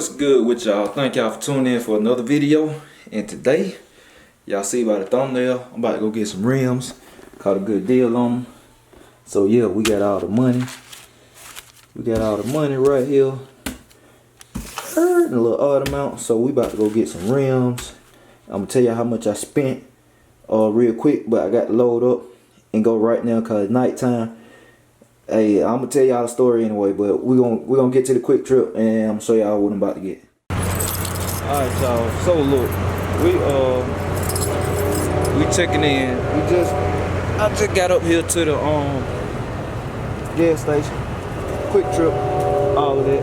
What's good with y'all? Thank y'all for tuning in for another video. And today, y'all see by the thumbnail, I'm about to go get some rims. Caught a good deal on them. So yeah, we got all the money. We got all the money right here. And a little odd amount. So we about to go get some rims. I'm gonna tell y'all how much I spent real quick, but I got to load up and go right now cause it's nighttime. Hey, I'm gonna tell y'all the story anyway, but we're gonna get to the quick trip and I'm gonna show y'all what I'm about to get. Alright y'all, so look, we checking in. I just got up here to the gas station. Quick trip, all of that.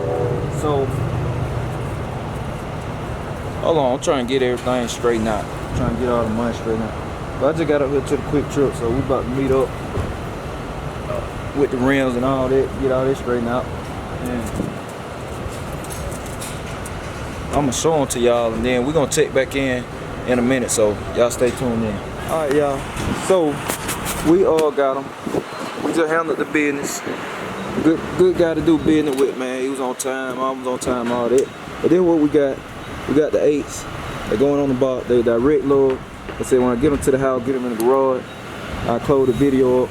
So hold on, I'm trying to get everything straightened out. I'm trying to get all the money straightened out. But I just got up here to the quick trip, so we about to meet up with the rims and all that, get all this straightened out. And I'm gonna show them to y'all, and then we're gonna check back in a minute, so y'all stay tuned in. All right, y'all. So we all got them. We just handled the business. Good guy to do business with, man. He was on time. I was on time, all that. But then what we got? We got the 8s. They're going on the box. They direct load. I said when I get them to the house, get them in the garage. I close the video up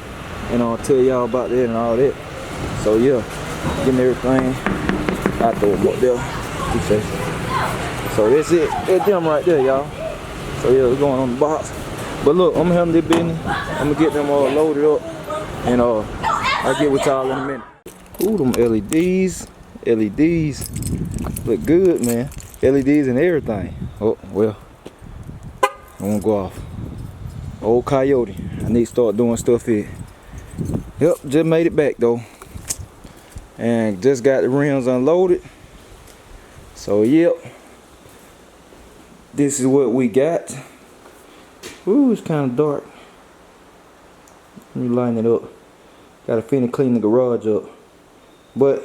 and I'll tell y'all about that and all that. So yeah, getting everything out there up there. So that's it. That's them right there, y'all. So yeah, we're going on the box. But look, I'm gonna handle this business. I'm gonna get them all loaded up and I'll get with y'all in a minute. Ooh, them LEDs look good, man. LEDs and everything. Oh well, I won't go off. Old coyote. I need to start doing stuff here. Yep, just made it back though. And just got the rims unloaded. So yep. This is what we got. Ooh, it's kind of dark. Let me line it up. Gotta finish clean the garage up. But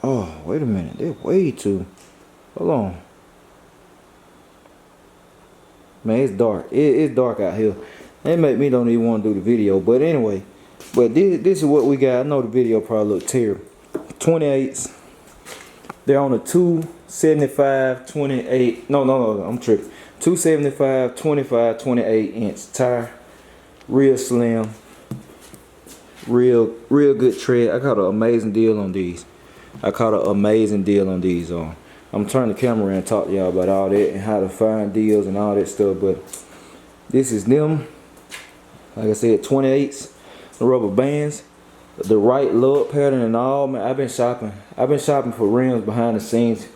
oh, wait a minute. They're way too. Hold on. Man, it's dark. It's dark out here. It make me don't even want to do the video. But anyway, this is what we got. I know the video probably look terrible. 28s. They're on a 275 28. No, I'm tripping. 275 25 28 inch tire. Real slim. Real good tread. I caught an amazing deal on these. I'm turning the camera around and talk to y'all about all that and how to find deals and all that stuff. But this is them. Like I said, 28s, the rubber bands, the right lug pattern and all. Man, I've been shopping for rims behind the scenes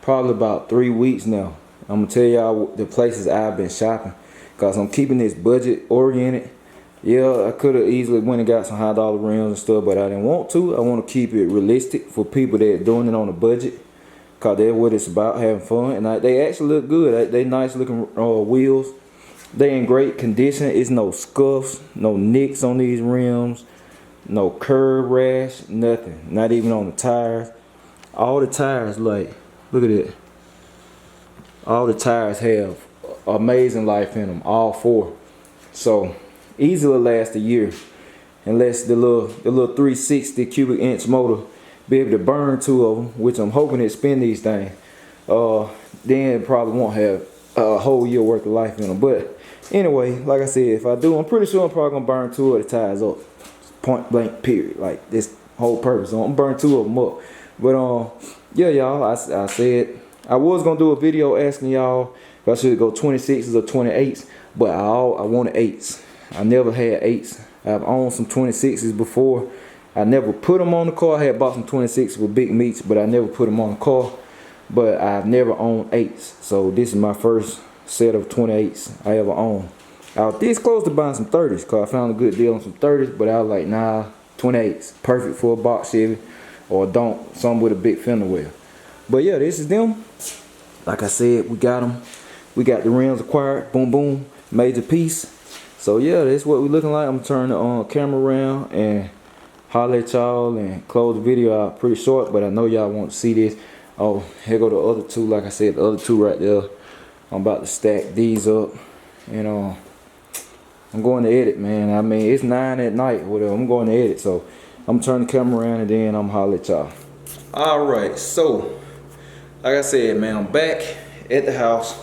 probably about 3 weeks now. I'm gonna tell y'all the places I've been shopping because I'm keeping this budget oriented. Yeah, I could have easily went and got some high dollar rims and stuff, but I didn't want to. I want to keep it realistic for people that are doing it on a budget. Cause that's what it's about, having fun. And they actually look good. They nice looking wheels. They in great condition. It's no scuffs, no nicks on these rims, no curb rash, nothing. Not even on the tires. All the tires, like, look at it. All the tires have amazing life in them, all 4. So easily last a year, unless the little 360 cubic inch motor be able to burn 2 of them, which I'm hoping it spin these things. Then it probably won't have a whole year worth of life in them. But anyway, like I said, if I do, I'm pretty sure I'm probably gonna burn 2 of the tires up. Point blank period. Like this whole purpose. I'm gonna burn 2 of them up. But yeah, y'all, I said I was gonna do a video asking y'all if I should go 26s or 28s, but I wanted 8s. I never had 8s. I've owned some 26s before. I never put them on the car. I had bought some 26s with big meats, but I never put them on the car. But I've never owned 8s. So this is my first set of 28s I ever owned. I was this close to buying some 30s because I found a good deal on some 30s, but I was like, nah, 28s. Perfect for a box Chevy or some with a big fender well. But yeah, this is them. Like I said, we got them. We got the rims acquired. Boom, boom. Major piece. So yeah, that's what we're looking like. I'm turning the camera around and holler at y'all and close the video out pretty short, but I know y'all want to see this. Oh, here go the other 2. Like I said, the other 2 right there. I'm about to stack these up and I'm going to edit, man. I mean, it's 9 at night or whatever. I'm going to edit, so I'm turning the camera around and then I'm holler at y'all. All right, so like I said, man, I'm back at the house.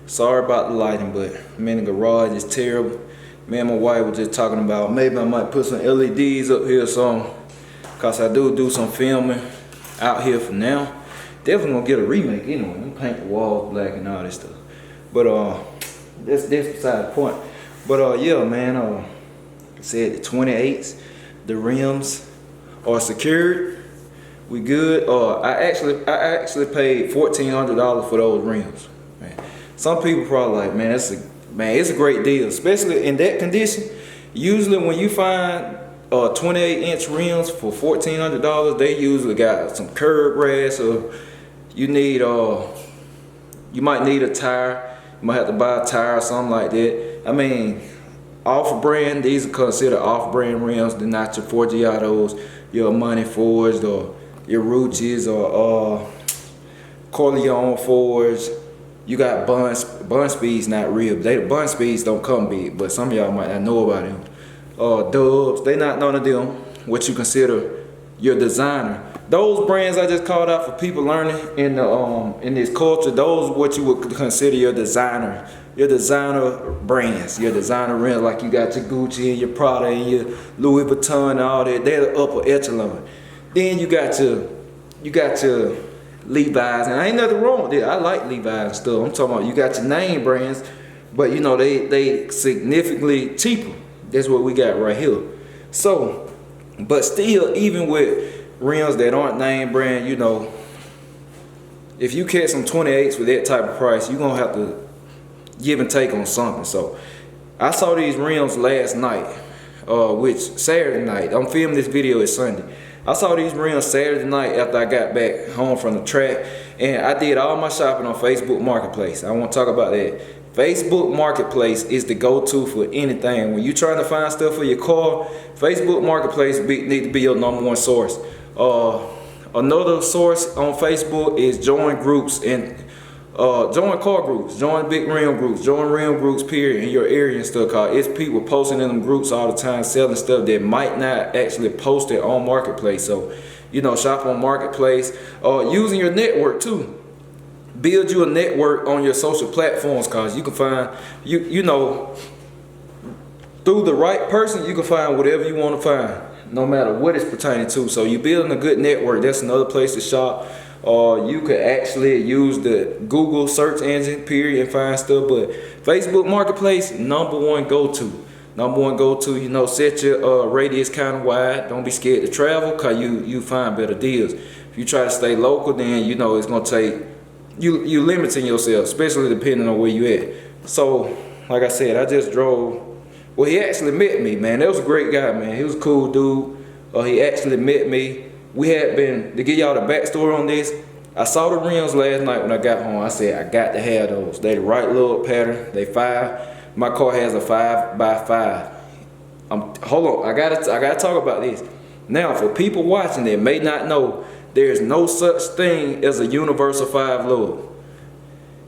Sorry about the lighting, but I'm in the garage. It's terrible. Me and my wife were just talking about maybe I might put some LEDs up here or something, cause I do some filming out here for now. Definitely gonna get a remake anyway. I'm paint the walls black and all this stuff. But that's beside the point. But yeah, man. I said the 28s, the rims are secured. We good. I actually paid $1,400 for those rims. Man. Some people probably like, man, it's a great deal, especially in that condition. Usually when you find 28-inch rims for $1,400, they usually got some curb rash, or you might need a tire. You might have to buy a tire or something like that. I mean, off-brand, these are considered off-brand rims. They're not your Forgiatos, your Money Fords, or your Ruchis, or Corleone Fords. You got Bun Speeds, not real. Bun Speeds don't come big, but some of y'all might not know about them. Dubs, they not none of them what you consider your designer. Those brands I just called out for people learning in this culture. Those what you would consider your designer brands, your designer rims. Like you got your Gucci and your Prada and your Louis Vuitton and all that. They're the upper echelon. Then you got your Levi's, and ain't nothing wrong with it. I like Levi's and stuff. I'm talking about you got your name brands, but you know they significantly cheaper. That's what we got right here. So, but still, even with rims that aren't name brand, you know, if you catch some 28s for that type of price, you're gonna have to give and take on something. So I saw these rims last night, which Saturday night. I'm filming this video, it's Sunday. I saw these rims Saturday night after I got back home from the track, and I did all my shopping on Facebook Marketplace. I want to talk about that. Facebook Marketplace is the go-to for anything. When you're trying to find stuff for your car, Facebook Marketplace need to be your #1 source. Another source on Facebook is join groups and join car groups, join big rim groups, join rim groups period in your area and stuff. Cause it's people posting in them groups all the time selling stuff that might not actually post it on Marketplace. So, you know, shop on Marketplace. Using your network too. Build you a network on your social platforms, cause you can find you know, through the right person you can find whatever you want to find, no matter what it's pertaining to. So you building a good network, that's another place to shop. Or you could actually use the Google search engine period and find stuff. But Facebook Marketplace, #1 go-to. #1 go-to, you know, set your radius kind of wide. Don't be scared to travel, cause you find better deals. If you try to stay local, then you know it's gonna take you limiting yourself, especially depending on where you at. So, like I said, I just drove. Well, he actually met me, man. That was a great guy, man. He was a cool dude. He actually met me. We had been, to give y'all the backstory on this, I saw the rims last night when I got home. I said, I got to have those. They the right little pattern. They 5. My car has a 5x5. Hold on, I gotta talk about this. Now, for people watching that may not know, there's no such thing as a universal 5 lug.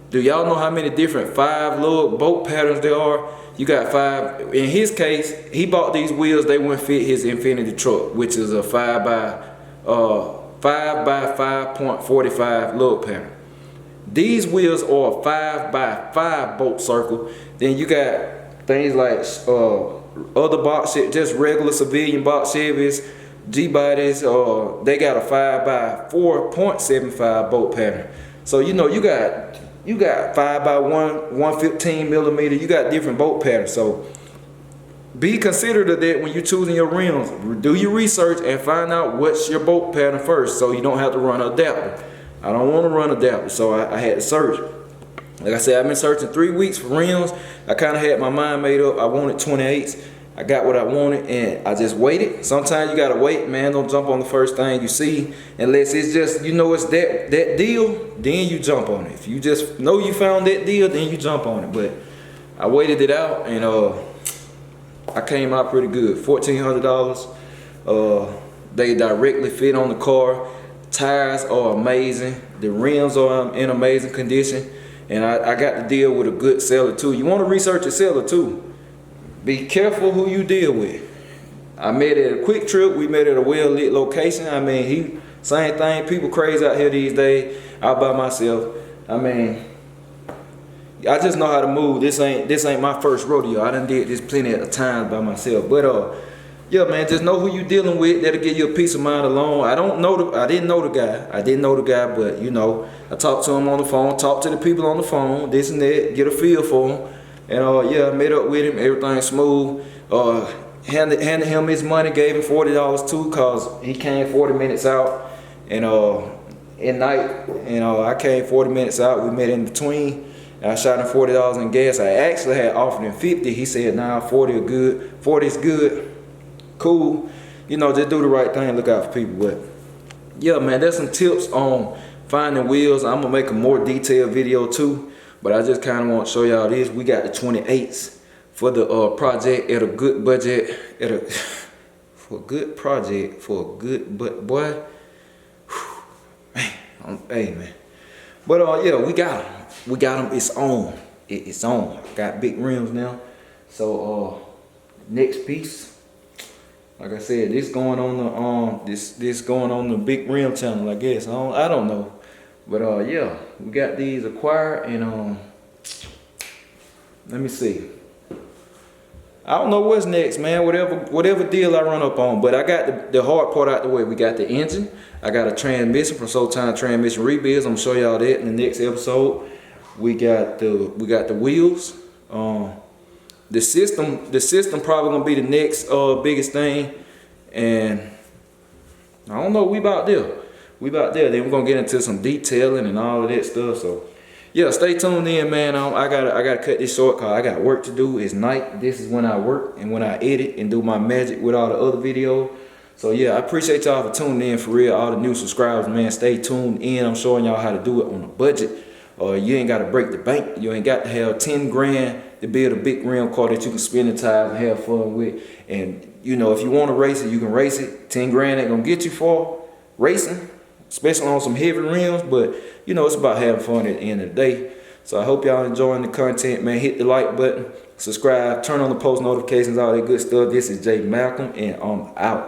Do y'all know how many different 5 lug bolt patterns there are? You got 5. In his case, he bought these wheels. They wouldn't fit his Infinity truck, which is a 5x5.45 lug pattern. These wheels are a 5x5 bolt circle. Then you got things like other box, just regular civilian box Chevys, G-bodies. They got a 5x4.75 bolt pattern. So you know you got 5x1, 115 millimeter. You got different bolt patterns. So be considerate of that when you're choosing your rims. Do your research and find out what's your bolt pattern first, so you don't have to run an adapter. I don't want to run an adapter, so I had to search. Like I said, I've been searching 3 weeks for rims. I kind of had my mind made up. I wanted 28s. I got what I wanted, and I just waited. Sometimes you gotta wait, man. Don't jump on the first thing you see, unless it's just, you know, it's that deal. Then you jump on it. If you just know you found that deal, then you jump on it. But I waited it out, and I came out pretty good. $1,400. They directly fit on the car. Tires are amazing. The rims are in amazing condition, and I got to deal with a good seller too. You want to research a seller too. Be careful who you deal with. I met at a Quick Trip. We met at a well-lit location. I mean, he Same thing, people crazy out here these days. Out by myself. I mean, I just know how to move. This ain't my first rodeo. I done did this plenty of times by myself. But yeah, man, just know who you dealing with. That'll give you a peace of mind alone. I didn't know the guy, but you know, I talked to him on the phone, talked to the people on the phone, this and that, get a feel for him. And yeah, I met up with him, everything smooth. Handed him his money, gave him $40 too, cause he came 40 minutes out, and at night, and I came 40 minutes out. We met in between. And I shot him $40 in gas. I actually had offered him 50. He said, nah, 40 is good. 40 is good. Cool. You know, just do the right thing. Look out for people. But yeah, man, there's some tips on finding wheels. I'm gonna make a more detailed video too. But I just kind of want to show y'all this. We got the 28s for the project at a good budget. For a good project, for a good, but boy, whew, man, hey man. But yeah, we got them. It's on. It's on. Got big rims now. So next piece, like I said, this going on the this going on the big rim channel, I guess. I don't know. But yeah, we got these acquired, and let me see. I don't know what's next, man. Whatever deal I run up on. But I got the hard part out the way. We got the engine. I got a transmission from SHOWTIME Transmission Rebuilds. I'm gonna show y'all that in the next episode. We got the wheels. The system probably gonna be the next biggest thing. And I don't know. We about there. Then we're gonna get into some detailing and all of that stuff. So yeah, stay tuned in, man. I gotta cut this short cause I got work to do. It's night. This is when I work and when I edit and do my magic with all the other videos. So yeah, I appreciate y'all for tuning in for real. All the new subscribers, man, stay tuned in. I'm showing y'all how to do it on a budget. You ain't gotta break the bank. You ain't got to have 10 grand to build a big rim car that you can spin the tires and have fun with. And you know, if you want to race it, you can race it. 10 grand ain't gonna get you far racing, especially on some heavy rims, but you know, it's about having fun at the end of the day. So I hope y'all enjoying the content, man. Hit the like button, subscribe, turn on the post notifications, all that good stuff. This is J Malcolm, and I'm out.